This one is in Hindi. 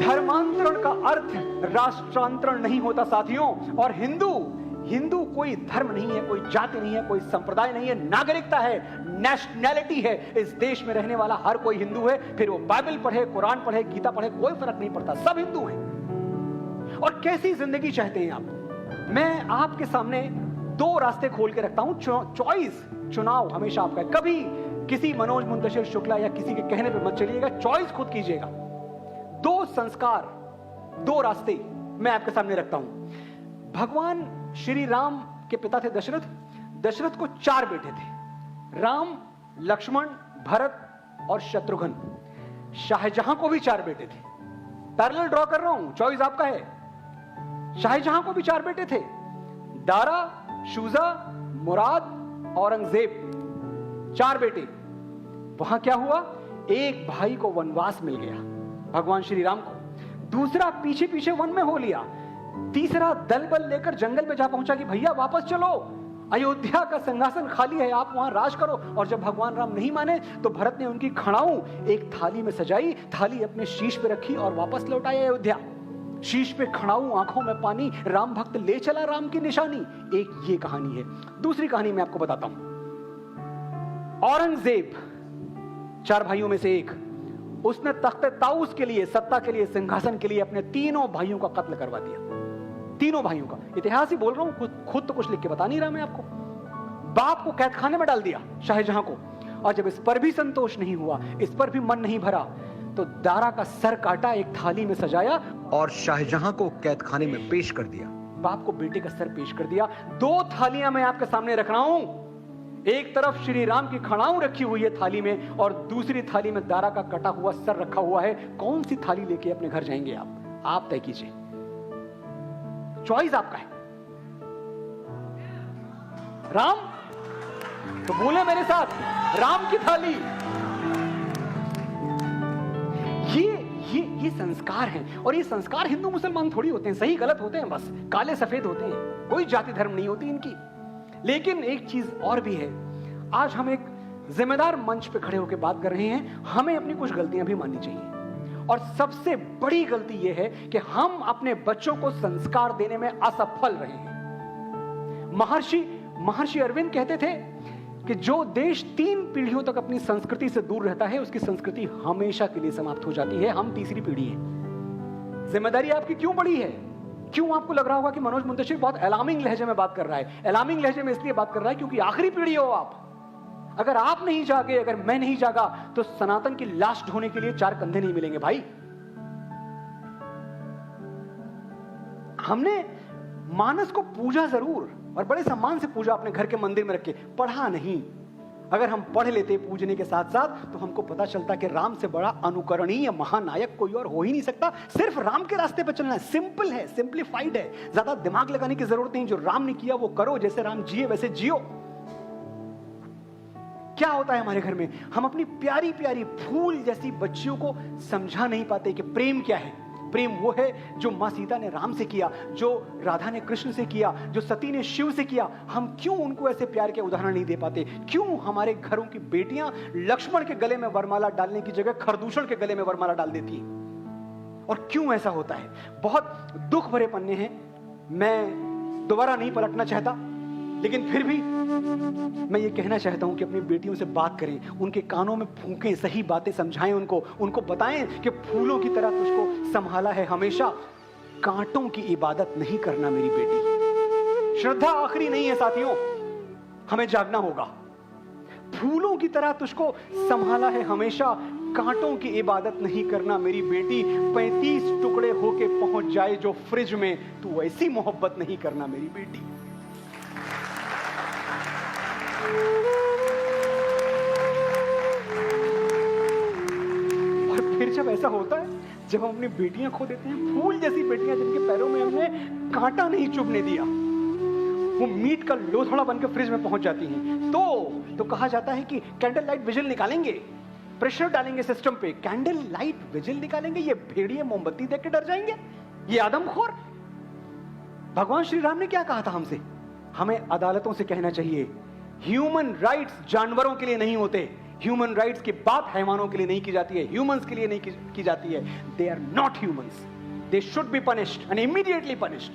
धर्मांतरण का अर्थ राष्ट्रांतरण नहीं होता साथियों। और हिंदू कोई धर्म नहीं है, कोई जाति नहीं है, कोई संप्रदाय नहीं है, नागरिकता है, नेशनैलिटी है। इस देश में रहने वाला हर कोई हिंदू है, फिर वो बाइबल पढ़े, कुरान पढ़े, गीता पढ़े, कोई फर्क नहीं पड़ता, सब हिंदू हैं। और कैसी जिंदगी चाहते हैं आप? मैं आपके सामने दो रास्ते खोल के रखता हूं। चॉइस, चुनाव हमेशा आपका है। कभी किसी मनोज मुंतशिर शुक्ला या किसी के कहने पे मत चलिएगा, चॉइस खुद कीजिएगा। दो संस्कार, दो रास्ते मैं आपके सामने रखता हूं। भगवान श्री राम के पिता थे दशरथ। दशरथ को 4 बेटे थे, राम, लक्ष्मण, भरत और शत्रुघ्न। शाहजहां को भी 4 बेटे थे। पैरेलल ड्रॉ कर रहा हूं, चॉइस आपका है। शाहजहां को भी 4 बेटे थे, दारा, शुजा, मुराद, औरंगजेब, 4 बेटे। वहां क्या हुआ? एक भाई को वनवास मिल गया, भगवान श्री राम को। दूसरा पीछे पीछे वन में हो लिया। तीसरा दल बल लेकर जंगल में जा पहुंचा कि भैया वापस चलो, अयोध्या का सिंहासन खाली है, आप वहां राज करो। और जब भगवान राम नहीं माने तो भरत ने उनकी खड़ाऊं एक थाली में सजाई, थाली अपने शीश पे रखी और वापस लौट आए अयोध्या। शीश पे खड़ाऊं, आंखों में पानी, राम भक्त ले चला राम की निशानी। एक ये कहानी है। दूसरी कहानी मैं आपको बताता हूं। औरंगजेब 4 भाइयों में से एक, उसने तख्ते ताऊस के लिए, सत्ता के लिए, सिंहासन के लिए अपने तीनों भाइयों का कत्ल करवा दिया। तीनों भाइयों का इतिहास ही बोल रहा हूं, खुद तो कुछ लिख के बता नहीं रहा मैं आपको। बाप को कैद खाने में डाल दिया, शाहजहां को। और जब इस पर भी संतोष नहीं हुआ, इस पर भी मन नहीं भरा, तो दारा का सर काटा, एक थाली में सजाया और शाहजहां को कैद खाने में पेश कर दिया। बाप को बेटे का सर पेश कर दिया। 2 थालियां मैं आपके सामने रख रहा हूं। एक तरफ श्री राम की खड़ाऊं रखी हुई है थाली में, और दूसरी थाली में दारा का कटा हुआ सर रखा हुआ है। कौन सी थाली लेके अपने घर जाएंगे आप तय कीजिए। चॉइस आपका है। राम तो बोले मेरे साथ, राम की थाली। ये संस्कार हैं। और ये संस्कार हिंदू मुसलमान थोड़ी होते हैं, सही गलत होते हैं, बस काले सफेद होते हैं, कोई जाति धर्म नहीं होती इनकी। लेकिन एक चीज और भी है। आज हम एक जिम्मेदार मंच पे खड़े होकर बात कर रहे हैं, हमें अपनी कुछ गलतियां भी माननी चाहिए। और सबसे बड़ी गलती यह है कि हम अपने बच्चों को संस्कार देने में असफल रहे हैं। महर्षि अरविंद कहते थे कि जो देश 3 पीढ़ियों तक अपनी संस्कृति से दूर रहता है, उसकी संस्कृति हमेशा के लिए समाप्त हो जाती है। हम तीसरी पीढ़ी है। जिम्मेदारी आपकी क्यों बड़ी है? क्यों आपको लग रहा होगा कि मनोज मुंतशिर बहुत अलार्मिंग लहजे में बात कर रहा है? अलार्मिंग लहजे में इसलिए बात कर रहा है क्योंकि आखिरी पीढ़ी हो आप। अगर आप नहीं जागे, अगर मैं नहीं जागा, तो सनातन की लाश ढोने के लिए 4 कंधे नहीं मिलेंगे भाई। हमने मानस को पूजा जरूर, और बड़े सम्मान से पूजा, अपने घर के मंदिर में रख के, पढ़ा नहीं। अगर हम पढ़ लेते पूजने के साथ साथ, तो हमको पता चलता कि राम से बड़ा अनुकरणीय महानायक कोई और हो ही नहीं सकता। सिर्फ राम के रास्ते पर चलना है। सिंपल है, सिंप्लीफाइड है, ज्यादा दिमाग लगाने की जरूरत नहीं। जो राम ने किया वो करो, जैसे राम जिए वैसे जियो। क्या होता है हमारे घर में? हम अपनी प्यारी प्यारी फूल जैसी बच्चियों को समझा नहीं पाते कि प्रेम क्या है। प्रेम वो है जो मां सीता ने राम से किया, जो राधा ने कृष्ण से किया, जो सती ने शिव से किया। हम क्यों उनको ऐसे प्यार के उदाहरण नहीं दे पाते? क्यों हमारे घरों की बेटियां लक्ष्मण के गले में वरमाला डालने की जगह खरदूषण के गले में वरमाला डाल देती हैं? और क्यों ऐसा होता है? बहुत दुख भरे पन्ने हैं। मैं दोबारा नहीं पलटना चाहता, लेकिन फिर भी मैं ये कहना चाहता हूं कि अपनी बेटियों से बात करें, उनके कानों में फूंकें, सही बातें समझाएं उनको बताएं कि फूलों की तरह तुझको संभाला है हमेशा, कांटों की इबादत नहीं करना मेरी बेटी। श्रद्धा आखिरी नहीं है साथियों, हमें जागना होगा। फूलों की तरह तुझको संभाला है हमेशा, कांटों की इबादत नहीं करना मेरी बेटी। 35 टुकड़े होके पहुंच जाए जो फ्रिज में, तू ऐसी मोहब्बत नहीं करना मेरी बेटी। और फिर जब ऐसा होता है, जब हम अपनी बेटियां खो देते हैं, फूल जैसी बेटियां जिनके पैरों में हमने कांटा नहीं चुभने दिया, वो मीट का लोथड़ा बनकर फ्रिज में पहुंच जाती हैं, तो कहा जाता है कि कैंडल लाइट विजिल निकालेंगे, प्रेशर डालेंगे सिस्टम पे, कैंडल लाइट विजिल निकालेंगे। ये भेड़िए मोमबत्ती देख के डर जाएंगे, ये आदमखोर। भगवान श्री राम ने क्या कहा था हमसे? हमें अदालतों से कहना चाहिए, ह्यूमन राइट्स जानवरों के लिए नहीं होते, ह्यूमन राइट्स की बात हैवानों के लिए नहीं की जाती है, ह्यूमंस के लिए नहीं की जाती है. They are not humans. They should be punished and immediately punished.